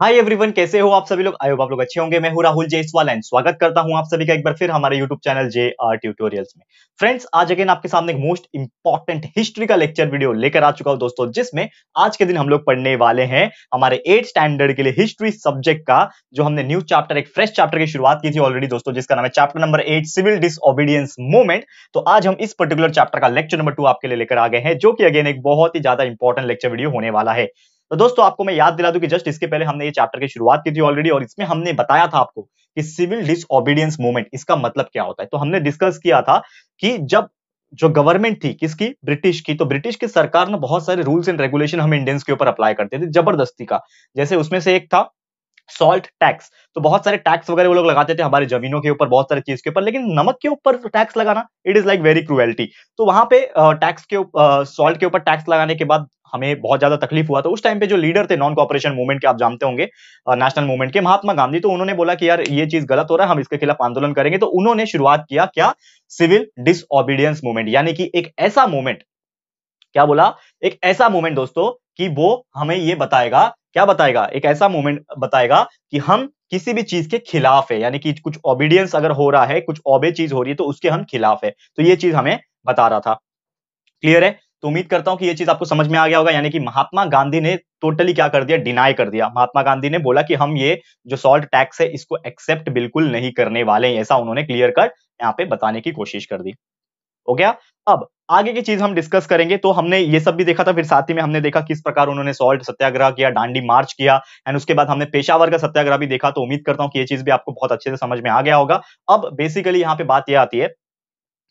Hi everyone, कैसे हो आप सभी लोग। आई होप आप लोग अच्छे होंगे। मैं हूं राहुल जयसवाल एंड स्वागत करता हूं आप सभी का एक बार फिर हमारे YouTube channel J are tutorials में। फ्रेंड्स, आज अगेन आपके सामने एक मोस्ट इंपॉर्टेंट हिस्ट्री का लेक्चर वीडियो लेकर आ चुका हूं दोस्तों, जिसमें आज के दिन हम लोग पढ़ने वाले हैं हमारे 8th स्टैंडर्ड के लिए हिस्ट्री सब्जेक्ट का जो हमने न्यू चैप्टर, एक फ्रेश चैप्टर की शुरुआत की थी ऑलरेडी दोस्तों, जिसका नाम है chapter number 8 civil disobedience movement. तो आज हम इस पर्टिकुलर चैप्टर का लेक्चर नंबर 2 आपके लिए लेकर आ गए हैं, जो कि अगेन एक बहुत ही ज्यादा इंपॉर्टेंट लेक्चर वीडियो होने वाला है। तो दोस्तों, आपको मैं याद दिला दूं कि जस्ट इसके पहले हमने ये चैप्टर की शुरुआत की थी ऑलरेडी, और इसमें हमने बताया था आपको कि सिविल डिसओबीडियंस मूवमेंट इसका मतलब क्या होता है। तो हमने डिस्कस किया था कि जब जो गवर्नमेंट थी किसकी, ब्रिटिश की, तो ब्रिटिश की सरकार ने बहुत सारे रूल्स एंड रेगुलेशन हम इंडियंस के ऊपर अप्लाई करते थे जबरदस्ती का। जैसे उसमें से एक था सॉल्ट टैक्स। तो बहुत सारे टैक्स वगैरह वो लोग लगाते थे हमारे जमीनों के ऊपर, बहुत सारी चीज के ऊपर, लेकिन नमक के ऊपर टैक्स लगाना, it is like very cruelty. तो वहां पे टैक्स के सॉल्ट के ऊपर टैक्स लगाने के बाद हमें बहुत ज्यादा तकलीफ हुआ। तो उस टाइम पे जो लीडर थे नॉन कॉपरेशन मूवमेंट के, आप जानते होंगे, नेशनल मूवमेंट के, महात्मा गांधी, तो उन्होंने बोला कि यार ये चीज गलत हो रहा है, हम इसके खिलाफ आंदोलन करेंगे। तो उन्होंने शुरुआत किया क्या, सिविल डिसओबीडियंस मूवमेंट, यानी कि एक ऐसा मूवमेंट, क्या बोला, एक ऐसा मूवमेंट दोस्तों कि वो हमें ये बताएगा, क्या बताएगा, एक ऐसा मूवमेंट बताएगा कि हम किसी भी चीज के खिलाफ है, यानी कि कुछ ओबीडियंस अगर हो रहा है, कुछ ओबे चीज हो रही है, तो उसके हम खिलाफ है। तो ये चीज हमें बता रहा था। क्लियर है? तो उम्मीद करता हूं कि ये चीज आपको समझ में आ गया होगा। यानी कि महात्मा गांधी ने टोटली क्या कर दिया, डिनाई कर दिया। महात्मा गांधी ने बोला कि हम ये जो सॉल्ट टैक्स है इसको एक्सेप्ट बिल्कुल नहीं करने वाले हैं, ऐसा उन्होंने क्लियर कट यहाँ पे बताने की कोशिश कर दी। हो गया। अब आगे की चीज हम डिस्कस करेंगे। तो हमने ये सब भी देखा था, फिर साथ ही में हमने देखा किस प्रकार उन्होंने सॉल्ट सत्याग्रह किया, दांडी मार्च किया, एंड उसके बाद हमने पेशावर का सत्याग्रह भी देखा। तो उम्मीद करता हूं कि ये चीज भी आपको बहुत अच्छे से समझ में आ गया होगा। अब बेसिकली यहाँ पे बात यह आती है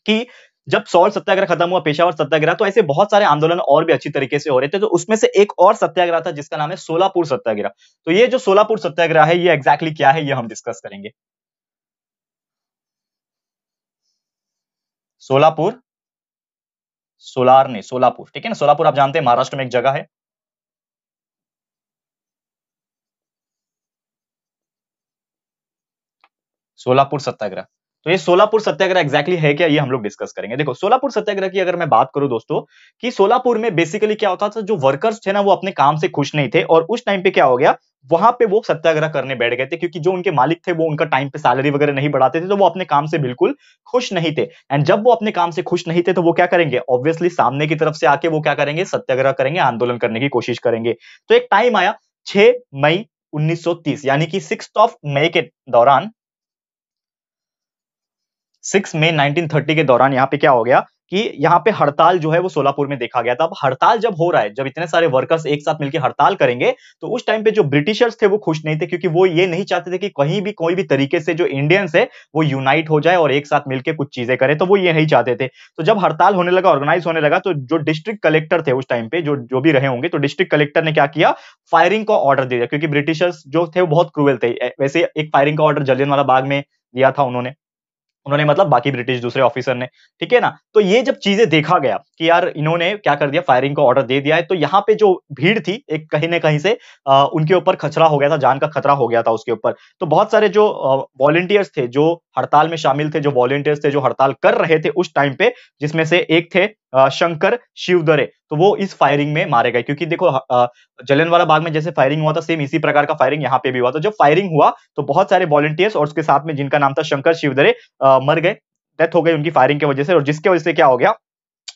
कि जब सॉल्ट सत्याग्रह खत्म हुआ, पेशावर सत्याग्रह, तो ऐसे बहुत सारे आंदोलन और भी अच्छी तरीके से हो रहे थे। तो उसमें से एक और सत्याग्रह था जिसका नाम है सोलापुर सत्याग्रह। तो ये जो सोलापुर सत्याग्रह है, ये एग्जैक्टली क्या है, ये हम डिस्कस करेंगे। सोलापुर, सोलार नहीं, सोलापुर, ठीक है ना। सोलापुर आप जानते हैं महाराष्ट्र में एक जगह है। सोलापुर सत्याग्रह। तो ये सोलापुर सत्याग्रह एग्जैक्टली है क्या, ये हम लोग डिस्कस करेंगे। देखो, सोलापुर सत्याग्रह की अगर मैं बात करूं दोस्तों, कि सोलापुर में बेसिकली क्या होता था, जो वर्कर्स थे ना वो अपने काम से खुश नहीं थे, और उस टाइम पे क्या हो गया, वहां पे वो सत्याग्रह करने बैठ गए थे, क्योंकि जो उनके मालिक थे वो उनका टाइम पे सैलरी वगैरह नहीं बढ़ाते थे, तो वो अपने काम से बिल्कुल खुश नहीं थे। एंड जब वो अपने काम से खुश नहीं थे, तो वो क्या करेंगे, ऑब्वियसली सामने की तरफ से आके वो क्या करेंगे, सत्याग्रह करेंगे, आंदोलन करने की कोशिश करेंगे। तो एक टाइम आया 6 मई 1930, यानी कि 6 मई के दौरान, 6 मई 1930 के दौरान यहाँ पे क्या हो गया कि यहाँ पे हड़ताल जो है वो सोलापुर में देखा गया था। अब हड़ताल जब हो रहा है, जब इतने सारे वर्कर्स एक साथ मिलकर हड़ताल करेंगे, तो उस टाइम पे जो ब्रिटिशर्स थे वो खुश नहीं थे, क्योंकि वो ये नहीं चाहते थे कि कहीं भी कोई भी तरीके से जो इंडियंस है वो यूनाइट हो जाए और एक साथ मिलकर कुछ चीजें करे, तो वो ये नहीं चाहते थे। तो जब हड़ताल होने लगा, ऑर्गेनाइज होने लगा, तो जो डिस्ट्रिक्ट कलेक्टर थे उस टाइम पे, जो जो भी रहे होंगे, तो डिस्ट्रिक्ट कलेक्टर ने क्या किया, फायरिंग का ऑर्डर दे दिया, क्योंकि ब्रिटिशर्स जो थे वो बहुत क्रूएल थे। वैसे एक फायरिंग का ऑर्डर जलियांवाला बाग में दिया था उन्होंने, उन्होंने मतलब बाकी ब्रिटिश दूसरे ऑफिसर ने, ठीक है ना। तो ये जब चीजें देखा गया कि यार इन्होंने क्या कर दिया, फायरिंग का ऑर्डर दे दिया है, तो यहाँ पे जो भीड़ थी एक कहीं ना कहीं से उनके ऊपर खतरा हो गया था, जान का खतरा हो गया था उसके ऊपर। तो बहुत सारे जो वॉलंटियर्स थे, जो हड़ताल में शामिल थे, जो वॉलंटियर्स थे जो हड़ताल कर रहे थे उस टाइम पे, जिसमें से एक थे शंकर शिवदरे, तो वो इस फायरिंग में मारे गए। क्योंकि देखो, जलियांवाला बाग में जैसे फायरिंग हुआ था, सेम इसी प्रकार का फायरिंग यहाँ पे भी हुआ। तो जब फायरिंग हुआ तो बहुत सारे वॉलंटियर्स और उसके साथ में जिनका नाम था शंकर शिवदरे, मर गए, डेथ हो गई उनकी फायरिंग की वजह से। और जिसके वजह से क्या हो गया,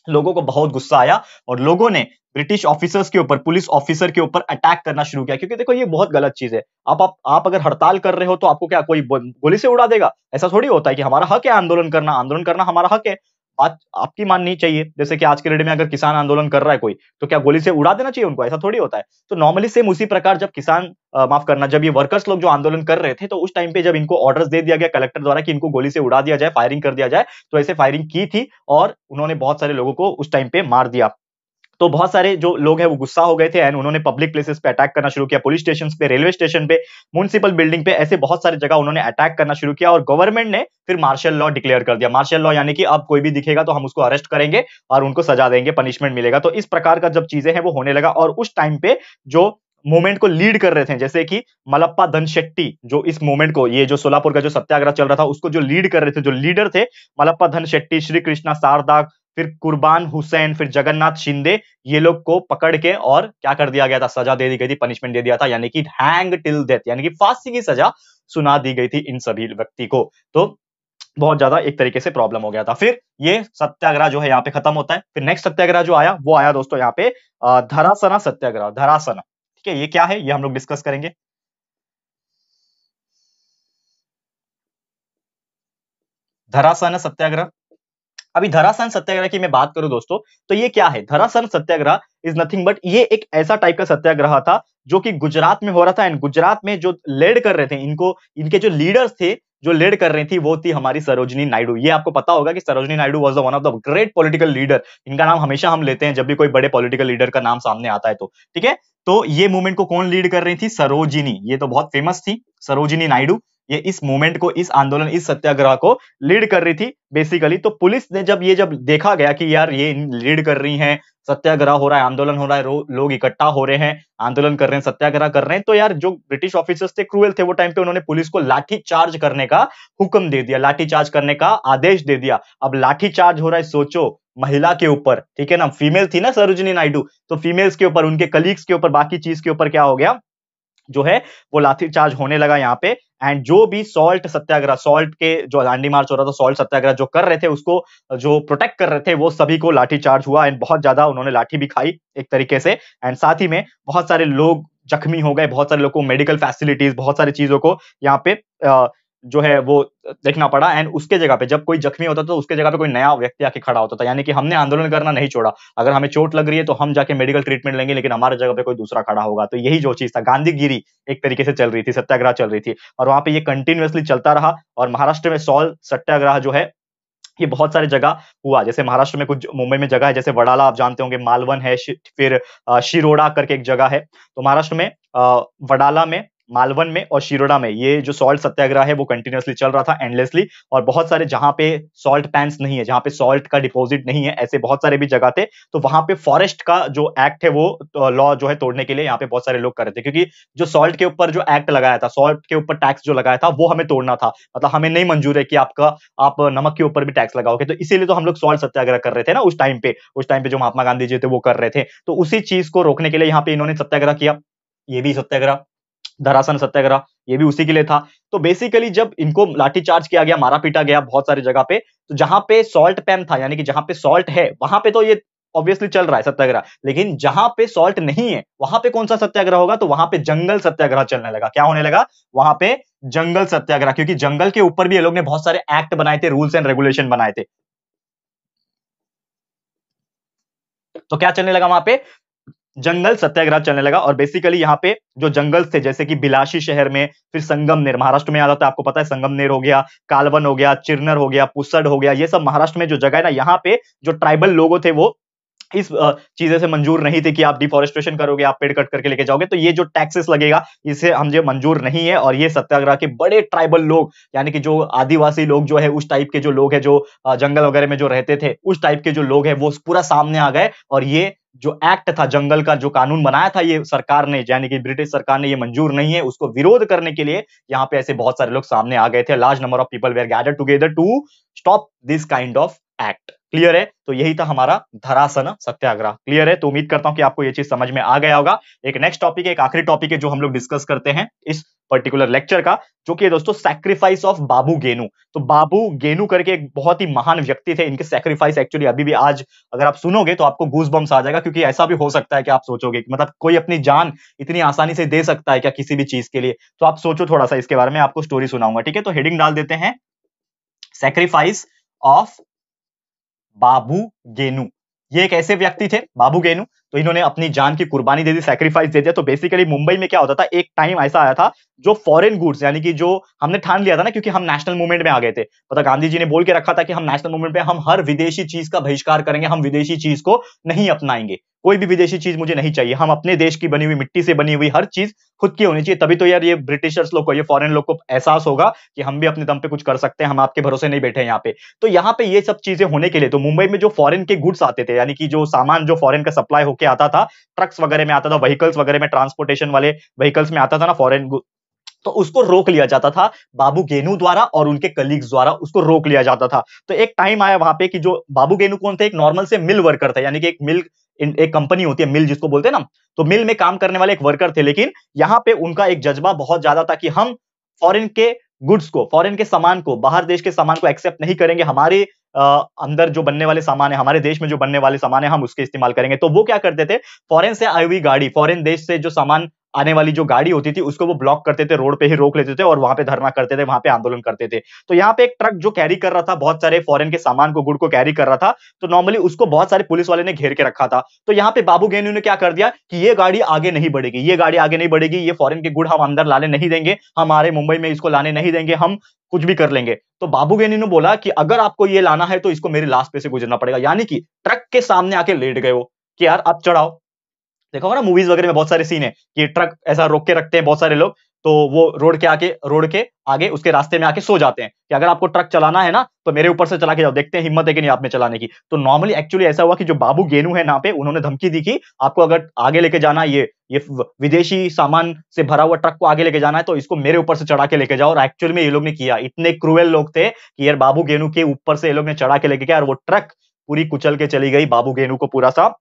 लोगों को बहुत गुस्सा आया और लोगों ने ब्रिटिश ऑफिसर्स के ऊपर, पुलिस ऑफिसर के ऊपर अटैक करना शुरू किया। क्योंकि देखो ये बहुत गलत चीज है। आप अगर हड़ताल कर रहे हो तो आपको क्या कोई गोली से उड़ा देगा? ऐसा थोड़ी होता है कि हमारा हक है आंदोलन करना, आंदोलन करना हमारा हक है। बात आपकी माननी चाहिए। जैसे कि आज के डेट में अगर किसान आंदोलन कर रहा है कोई, तो क्या गोली से उड़ा देना चाहिए उनको? ऐसा थोड़ी होता है। तो नॉर्मली सेम उसी प्रकार जब किसान, माफ करना, जब ये वर्कर्स लोग जो आंदोलन कर रहे थे, तो उस टाइम पे जब इनको ऑर्डर्स दे दिया गया कलेक्टर द्वारा कि इनको गोली से उड़ा दिया जाए, फायरिंग कर दिया जाए, तो ऐसे फायरिंग की थी और उन्होंने बहुत सारे लोगों को उस टाइम पे मार दिया। तो बहुत सारे जो लोग हैं वो गुस्सा हो गए थे एंड उन्होंने पब्लिक प्लेसेस पे अटैक करना शुरू किया, पुलिस स्टेशन पे, रेलवे स्टेशन पे, म्युनिसिपल बिल्डिंग पे, ऐसे बहुत सारी जगह उन्होंने अटैक करना शुरू किया। और गवर्नमेंट ने फिर मार्शल लॉ डिक्लेयर कर दिया। मार्शल लॉ यानी कि अब कोई भी दिखेगा तो हम उसको अरेस्ट करेंगे और उनको सजा देंगे, पनिशमेंट मिलेगा। तो इस प्रकार का जब चीजें हैं वो होने लगा। और उस टाइम पे जो मूवमेंट को लीड कर रहे थे, जैसे कि मलप्पा धनशेट्टी, जो इस मूवमेंट को, ये जो सोलापुर का जो सत्याग्रह चल रहा था उसको जो लीड कर रहे थे, जो लीडर थे, मलप्पा धनशेट्टी, श्री कृष्णा शारदा फिर कुर्बान हुसैन, फिर जगन्नाथ शिंदे, ये लोग को पकड़ के और क्या कर दिया गया था, सजा दे दी गई थी, पनिशमेंट दे दिया था, यानी कि हैंग टिल डेथ, यानी कि फांसी की सजा सुना दी गई थी इन सभी व्यक्ति को। तो बहुत ज्यादा एक तरीके से प्रॉब्लम हो गया था। फिर ये सत्याग्रह जो है यहाँ पे खत्म होता है। फिर नेक्स्ट सत्याग्रह जो आया वो आया दोस्तों यहाँ पे धरासना सत्याग्रह, धरासना। ठीक है, ये क्या है ये हम लोग डिस्कस करेंगे। धरासना सत्याग्रह, अभी धरासन सत्याग्रह की मैं बात करूं दोस्तों, तो ये क्या है, धरासन सत्याग्रह इज नथिंग बट ये एक ऐसा टाइप का सत्याग्रह था जो कि गुजरात में हो रहा था। एंड गुजरात में जो लीड कर रहे थे, इनको इनके जो लीडर्स थे, जो लीड कर रही थी वो थी हमारी सरोजिनी नायडू। ये आपको पता होगा कि Sarojini Naidu was the one of the great political leader. इनका नाम हमेशा हम लेते हैं जब भी कोई बड़े पॉलिटिकल लीडर का नाम सामने आता है तो। ठीक है, तो ये मूवमेंट को कौन लीड कर रही थी, सरोजिनी, ये तो बहुत फेमस थी सरोजिनी नायडू। ये इस मूवमेंट को, इस आंदोलन, इस सत्याग्रह को लीड कर रही थी बेसिकली। तो पुलिस ने जब देखा गया कि यार ये लीड कर रही हैं, सत्याग्रह हो रहा है, आंदोलन हो रहा है, लोग इकट्ठा हो रहे हैं, आंदोलन कर रहे हैं, सत्याग्रह कर रहे हैं, तो यार जो ब्रिटिश ऑफिसर्स थे, क्रूएल थे वो टाइम पे, उन्होंने पुलिस को लाठी चार्ज करने का हुक्म दे दिया, लाठी चार्ज करने का आदेश दे दिया। अब लाठी चार्ज हो रहा है, सोचो महिला के ऊपर, ठीक है ना, फीमेल थी ना सरोजिनी नायडू, तो फीमेल्स के ऊपर, उनके कलीग्स के ऊपर, बाकी चीज के ऊपर क्या हो गया, जो है वो लाठीचार्ज होने लगा यहाँ पे। एंड जो भी सॉल्ट सत्याग्रह, सॉल्ट के जो दांडी मार्च हो रहा था, सॉल्ट सत्याग्रह जो कर रहे थे, उसको जो प्रोटेक्ट कर रहे थे, वो सभी को लाठीचार्ज हुआ। एंड बहुत ज्यादा उन्होंने लाठी भी खाई एक तरीके से। एंड साथ ही में बहुत सारे लोग जख्मी हो गए, बहुत सारे लोगों को मेडिकल फैसिलिटीज, बहुत सारी चीजों को यहाँ पे जो है वो देखना पड़ा। एंड उसके जगह पे जब कोई जख्मी होता था तो उसके जगह पे कोई नया व्यक्ति आके खड़ा होता था, यानी कि हमने आंदोलन करना नहीं छोड़ा, अगर हमें चोट लग रही है तो हम जाके मेडिकल ट्रीटमेंट लेंगे, लेकिन हमारे जगह पे कोई दूसरा खड़ा होगा। तो यही जो चीज था, गांधीगिरी एक तरीके से चल रही थी, सत्याग्रह चल रही थी, और वहां पे ये कंटिन्यूअसली चलता रहा। और महाराष्ट्र में सॉल्ट सत्याग्रह जो है ये बहुत सारी जगह हुआ, जैसे महाराष्ट्र में कुछ, मुंबई में जगह है जैसे वडाला, आप जानते होंगे, मालवन है, फिर शिरोडा करके एक जगह है। तो महाराष्ट्र में वडाला में, मालवन में और शिरोडा में ये जो सॉल्ट सत्याग्रह है वो कंटिन्यूअसली चल रहा था, एंडलेसली। और बहुत सारे जहां पे सॉल्ट पैंस नहीं है, जहां पे सॉल्ट का डिपॉजिट नहीं है, ऐसे बहुत सारे भी जगह थे। तो वहां पे फॉरेस्ट का जो एक्ट है वो लॉ जो है तोड़ने के लिए यहाँ पे बहुत सारे लोग कर रहे थे, क्योंकि जो सॉल्ट के ऊपर जो एक्ट लगाया था, सॉल्ट के ऊपर टैक्स जो लगाया था, वो हमें तोड़ना था। मतलब हमें नहीं मंजूर है कि आप नमक के ऊपर भी टैक्स लगाओगे। तो इसीलिए तो हम लोग सॉल्ट सत्याग्रह कर रहे थे ना उस टाइम पे जो महात्मा गांधी जी थे वो कर रहे थे। तो उसी चीज को रोकने के लिए यहाँ पे इन्होंने सत्याग्रह किया। ये भी सत्याग्रह, धरासन सत्याग्रह, ये भी उसी के लिए था। तो बेसिकली जब इनको लाठीचार्ज किया गया, मारा पीटा गया बहुत सारी जगह पे, तो जहां पे सॉल्ट पैन था, यानी कि जहां पे सॉल्ट है वहां पे तो ये ऑब्वियसली चल रहा है सत्याग्रह, लेकिन जहां पे सॉल्ट नहीं है वहां पे कौन सा सत्याग्रह होगा, तो वहां पे जंगल सत्याग्रह चलने लगा। क्या होने लगा वहां पे, जंगल सत्याग्रह, क्योंकि जंगल के ऊपर भी ये लोग ने बहुत सारे एक्ट बनाए थे, रूल्स एंड रेगुलेशन बनाए थे। तो क्या चलने लगा वहां पे, जंगल सत्याग्रह चलने लगा। और बेसिकली यहाँ पे जो जंगल थे, जैसे कि बिलाशी शहर में, फिर संगमनेर महाराष्ट्र में आ जाता है, आपको पता है, संगमनेर हो गया, कालवन हो गया, चिरनर हो गया, पुसद हो गया, ये सब महाराष्ट्र में जो जगह है ना, यहाँ पे जो ट्राइबल लोगों थे वो इस चीजें से मंजूर नहीं थे कि आप डिफोरेस्टेशन करोगे, आप पेड़ कट करके लेके जाओगे, तो ये जो टैक्सेस लगेगा इसे हम जो मंजूर नहीं है। और ये सत्याग्रह के बड़े ट्राइबल लोग, यानी कि जो आदिवासी लोग जो है, उस टाइप के जो लोग है, जो जंगल वगैरह में जो रहते थे, उस टाइप के जो लोग है, वो पूरा सामने आ गए। और ये जो एक्ट था, जंगल का जो कानून बनाया था ये सरकार ने, यानी कि ब्रिटिश सरकार ने, ये मंजूर नहीं है, उसको विरोध करने के लिए यहाँ पे ऐसे बहुत सारे लोग सामने आ गए थे। Large number of people were gathered together to stop this kind of act. Clear है, तो यही था हमारा धरासन सत्याग्रह। क्लियर है, तो उम्मीद करता हूं कि आपको ये चीज समझ में आ गया होगा। एक नेक्स्ट टॉपिक है, एक आखिरी टॉपिक है जो हम लोग डिस्कस करते हैं इस पर्टिकुलर लेक्चर का, जो कि दोस्तों सैक्रिफाइस ऑफ बाबू गेनू। तो बाबू गेनू करके एक बहुत ही महान व्यक्ति थे, इनके सैक्रिफाइस एक्चुअली अभी भी आज अगर आप सुनोगे तो आपको गूज बम्स आ जाएगा, क्योंकि ऐसा भी हो सकता है कि आप सोचोगे कि मतलब कोई अपनी जान इतनी आसानी से दे सकता है क्या किसी भी चीज के लिए। तो आप सोचो थोड़ा सा इसके बारे में, आपको स्टोरी सुनाऊंगा। ठीक है, तो हेडिंग डाल देते हैं, सैक्रिफाइस ऑफ बाबू गेनू। ये एक ऐसे व्यक्ति थे बाबू गेनू, तो इन्होंने अपनी जान की कुर्बानी दे दी, सैक्रिफाइस दे दिया। तो बेसिकली मुंबई में क्या होता था, एक टाइम ऐसा आया था जो फॉरेन गुड्स, यानी कि जो हमने ठान लिया था ना, क्योंकि हम नेशनल मूवमेंट में आ गए थे, मतलब गांधी जी ने बोल के रखा था कि हम नेशनल मूवमेंट में हम हर विदेशी चीज का बहिष्कार करेंगे, हम विदेशी चीज को नहीं अपनाएंगे, कोई भी विदेशी चीज मुझे नहीं चाहिए, हम अपने देश की बनी हुई, मिट्टी से बनी हुई हर चीज खुद की होनी चाहिए। तभी तो यार ये ब्रिटिशर्स लोग को, ये फॉरेन लोग को एहसास होगा कि हम भी अपने दम पे कुछ कर सकते हैं, हम आपके भरोसे नहीं बैठे यहाँ पे। तो यहाँ पे ये सब चीजें होने के लिए, तो मुंबई में जो फॉरेन के गुड्स आते थे, यानी कि जो सामान जो फॉरेन का सप्लाई होके आता था, ट्रक्स वगैरह में आता था, व्हीकल्स वगैरह में, ट्रांसपोर्टेशन वाले व्हीकल्स में आता था ना फॉरेन, तो उसको रोक लिया जाता था बाबू गेनू द्वारा और उनके कलीग्स द्वारा उसको रोक लिया जाता था। तो एक टाइम आया वहां पे कि जो बाबू गेनू कौन थे, एक नॉर्मल से मिल वर्कर थे, यानी कि एक मिल, एक कंपनी होती है मिल जिसको बोलते हैं ना, तो मिल में काम करने वाले एक वर्कर थे। लेकिन यहां पे उनका एक जज्बा बहुत ज्यादा था कि हम फॉरेन के गुड्स को, फॉरेन के सामान को, बाहर देश के सामान को एक्सेप्ट नहीं करेंगे, हमारे अंदर जो बनने वाले सामान है, हमारे देश में जो बनने वाले सामान है, हम उसके इस्तेमाल करेंगे। तो वो क्या करते थे, फॉरेन से आई हुई गाड़ी, फॉरेन देश से जो सामान आने वाली जो गाड़ी होती थी उसको वो ब्लॉक करते थे, रोड पे ही रोक लेते थे और वहां पे धरना करते थे, वहां पे आंदोलन करते थे। तो यहाँ पे एक ट्रक जो कैरी कर रहा था बहुत सारे फॉरेन के सामान को, गुड़ को कैरी कर रहा था, तो नॉर्मली उसको बहुत सारे पुलिस वाले ने घेर के रखा था। तो यहाँ पे बाबू गेनू ने क्या कर दिया कि ये गाड़ी आगे नहीं बढ़ेगी, ये गाड़ी आगे नहीं बढ़ेगी, ये फॉरेन के गुड़ हम अंदर लाने नहीं देंगे, हमारे मुंबई में इसको लाने नहीं देंगे, हम कुछ भी कर लेंगे। तो बाबू गेनू ने बोला कि अगर आपको ये लाना है तो इसको मेरी लाश पे से गुजरना पड़ेगा, यानी कि ट्रक के सामने आके लेट गए वो कि यार आप चढ़ाओ। देखा होगा ना मूवीज वगैरह में बहुत सारे सीन है कि ट्रक ऐसा रोक के रखते हैं बहुत सारे लोग, तो वो रोड के आगे उसके रास्ते में आके सो जाते हैं कि अगर आपको ट्रक चलाना है ना तो मेरे ऊपर से चला के जाओ, देखते हैं हिम्मत है कि नहीं आप में चलाने की। तो नॉर्मली एक्चुअली ऐसा हुआ कि जो बाबू गेनू है ना पे, उन्होंने धमकी दी कि आपको अगर आगे लेके जाना है, ये विदेशी सामान से भरा हुआ ट्रक को आगे लेके जाना है तो इसको मेरे ऊपर से चढ़ा के लेके जाओ। और एक्चुअल में ये लोग ने किया, इतने क्रूएल लोग थे कि यार बाबू गेनू के ऊपर से ये लोग ने चढ़ा के लेके गया और वो ट्रक पूरी कुचल के चली गई, बाबू गेनू को पूरा सा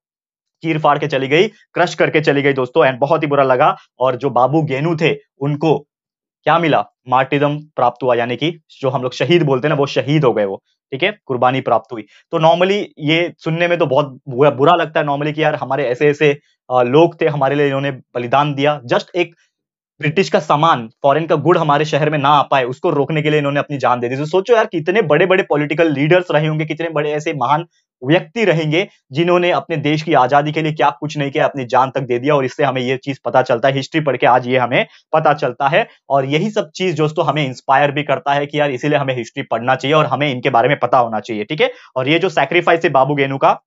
चीर फाड़ के चली गई, क्रश करके चली गई दोस्तों। एंड बहुत ही बुरा लगा। और जो बाबू गेनू थे उनको क्या मिला, मार्टिज्म प्राप्त हुआ, यानी कि जो हम लोग शहीद बोलते हैं ना, वो शहीद हो गए वो, ठीक है, कुर्बानी प्राप्त हुई। तो नॉर्मली ये सुनने में तो बहुत बुरा लगता है नॉर्मली कि यार हमारे ऐसे ऐसे लोग थे, हमारे लिए इन्होंने बलिदान दिया। जस्ट एक ब्रिटिश का सामान, फॉरेन का गुड़ हमारे शहर में ना आ पाए उसको रोकने के लिए इन्होंने अपनी जान दे दी। तो सोचो यार कितने बड़े बड़े पॉलिटिकल लीडर्स रहे होंगे, कितने बड़े ऐसे महान व्यक्ति रहेंगे जिन्होंने अपने देश की आजादी के लिए क्या कुछ नहीं किया, अपनी जान तक दे दिया। और इससे हमें ये चीज पता चलता है, हिस्ट्री पढ़ के आज ये हमें पता चलता है। और यही सब चीज दोस्तों हमें इंस्पायर भी करता है कि यार इसीलिए हमें हिस्ट्री पढ़ना चाहिए और हमें इनके बारे में पता होना चाहिए, ठीक है। और ये जो सैक्रिफाइस है बाबू गेनू का,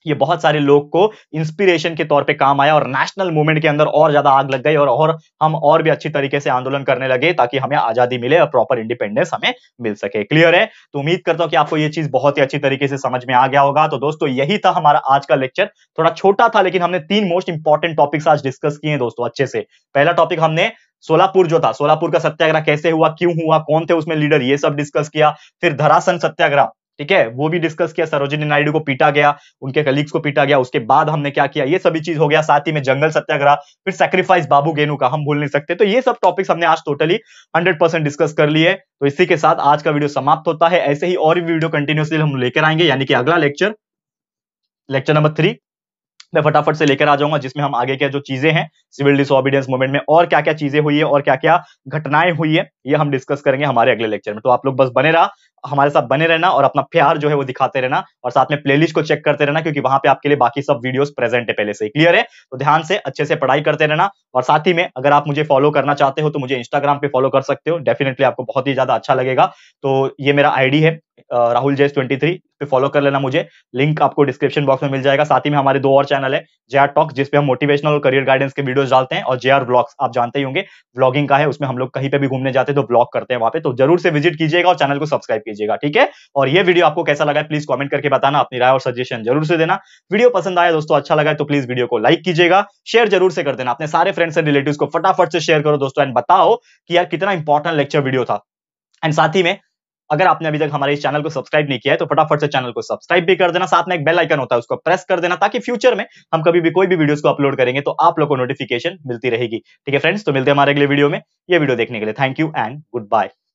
ये बहुत सारे लोग को इंस्पिरेशन के तौर पे काम आया और नेशनल मूवमेंट के अंदर और ज्यादा आग लग गई और हम और भी अच्छी तरीके से आंदोलन करने लगे ताकि हमें आजादी मिले और प्रॉपर इंडिपेंडेंस हमें मिल सके। क्लियर है? तो उम्मीद करता हूं कि आपको ये चीज बहुत ही अच्छी तरीके से समझ में आ गया होगा। तो दोस्तों यही था हमारा आज का लेक्चर, थोड़ा छोटा था लेकिन हमने 3 मोस्ट इंपॉर्टेंट टॉपिक्स आज डिस्कस किए दोस्तों अच्छे से। पहला टॉपिक हमने सोलापुर जो था, सोलापुर का सत्याग्रह कैसे हुआ, क्यों हुआ, कौन थे उसमें लीडर, ये सब डिस्कस किया। फिर धरासन सत्याग्रह, ठीक है, वो भी डिस्कस किया, सरोजिनी नायडू को पीटा गया, उनके कलीग्स को पीटा गया, उसके बाद हमने क्या किया, ये सभी चीज हो गया। साथ ही में जंगल सत्याग्रह, फिर सैक्रिफाइस बाबू गेनू का हम भूल नहीं सकते। तो ये सब टॉपिक्स हमने आज टोटली 100% डिस्कस कर लिए। तो इसी के साथ आज का वीडियो समाप्त होता है। ऐसे ही और भी वीडियो कंटिन्यूसली हम लेकर आएंगे, यानी कि अगला लेक्चर, लेक्चर नंबर 3 मैं फटाफट से लेकर आ जाऊंगा, जिसमें हम आगे क्या जो चीजें हैं सिविल डिसोबीडियंस मूवमेंट में और क्या क्या चीजें हुई है और क्या क्या घटनाएं हुई है, ये हम डिस्कस करेंगे हमारे अगले लेक्चर में। तो आप लोग बस बने रहा, हमारे साथ बने रहना और अपना प्यार जो है वो दिखाते रहना और साथ में प्लेलिस्ट को चेक करते रहना, क्योंकि वहां पे आपके लिए बाकी सब वीडियोस प्रेजेंट है पहले से ही। क्लियर है? तो ध्यान से अच्छे से पढ़ाई करते रहना। और साथ ही में अगर आप मुझे फॉलो करना चाहते हो तो मुझे इंस्टाग्राम पे फॉलो कर सकते हो, डेफिनेटली आपको बहुत ही ज्यादा अच्छा लगेगा। तो ये मेरा आईडी है राहुल जैस 23 पे फॉलो कर लेना मुझे, लिंक आपको डिस्क्रिप्शन बॉक्स में मिल जाएगा। साथ ही में हमारे 2 और चैनल है, जेआर टॉक्स जिसपे हम मोटिवेशनल और करियर गाइडेंस के वीडियोस डालते हैं, और जेआर व्लॉग्स आप जानते ही होंगे, व्लॉगिंग का है, उसमें हम लोग कहीं पे भी घूमने जाते हैं तो व्लॉग करते हैं वहां पे। तो जरूर से विजिट कीजिएगा और चैनल को सब्सक्राइब कीजिएगा, ठीक है। और ये वीडियो आपको कैसा लगा प्लीज कमेंट करके बताना, अपनी राय और सजेशन जरूर से देना। वीडियो पसंद आया दोस्तों, अच्छा लगा तो प्लीज वीडियो को लाइक कीजिएगा, शेयर जरूर से कर देना अपने सारे फ्रेंड्स एंड रिलेटिव्स को, फटाफट से शेयर करो दोस्तों एंड बताओ कि यार कितना इंपॉर्टेंट लेक्चर वीडियो था। एंड साथ ही में अगर आपने अभी तक हमारे इस चैनल को सब्सक्राइब नहीं किया है तो फटाफट से चैनल को सब्सक्राइब भी कर देना, साथ में एक बेल आइकन होता है उसको प्रेस कर देना, ताकि फ्यूचर में हम कभी भी कोई भी वीडियोस को अपलोड करेंगे तो आप लोग को नोटिफिकेशन मिलती रहेगी। ठीक है फ्रेंड्स, तो मिलते हैं हमारे अगले वीडियो में। ये वीडियो देखने के लिए thank you and good bye.